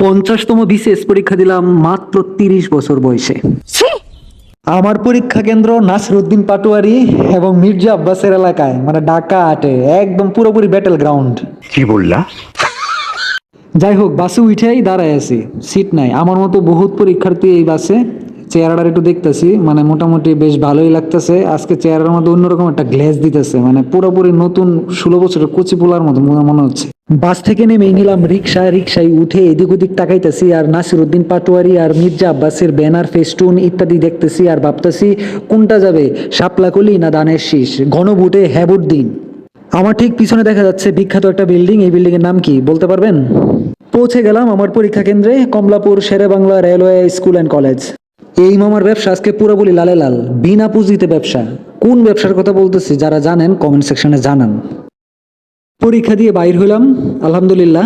50তম BCS পরীক্ষা দিলাম মাত্র 30 বছর বয়সে। আমার পরীক্ষা কেন্দ্র নাসিরউদ্দিন পাটোয়ারি এবং মির্জা আব্বাসের এলাকায়, মানে ঢাকা আটে, একদম পুরোপুরি ব্যাটেল গ্রাউন্ড। কি বললা? যাই হোক, বাসে উঠেই দাঁড়ায় আছি, সিট নাই। আমার মতো বহুত পরীক্ষার্থী এই বাসে। চেহারাটার একটু দেখতেছি, মানে মোটামুটি বেশ ভালোই লাগতেছে। আজকে চেহারার মধ্যে অন্যরকম একটা গ্লেজ দিতেছে, মানে পুরোপুরি নতুন 16 বছরের কচি পোলার মতো মনে হচ্ছে। বাস থেকে নেমেই নিলাম রিক্সা। রিক্সায় উঠে এদিক ওদিক তাকাইতেছি আর নাসিরউদ্দিন পাটোয়ারি আর মির্জা আব্বাসের ব্যানার, ফেস্টুন ইত্যাদি দেখতেছি আর ভাবতেছি কোনটা যাবে, শাপলাকলি না দানের শীষ। গণভোটে হ্যাঁ ভোট দিন। আমার ঠিক পিছনে দেখা যাচ্ছে বিখ্যাত একটা বিল্ডিং। এই বিল্ডিং এর নাম কি বলতে পারবেন? পৌঁছে গেলাম আমার পরীক্ষা কেন্দ্রে, Kamalapur Sher e Bangla railway school and college. এই মামার ব্যবসা আজকে পুরোপুরি লালে লাল, বিনা পুঁজিতে ব্যবসা। কোন ব্যবসার কথা বলতেছি যারা জানেন কমেন্ট সেকশনে জানান। পরীক্ষা দিয়ে বাইর হইলাম, আলহামদুলিল্লাহ।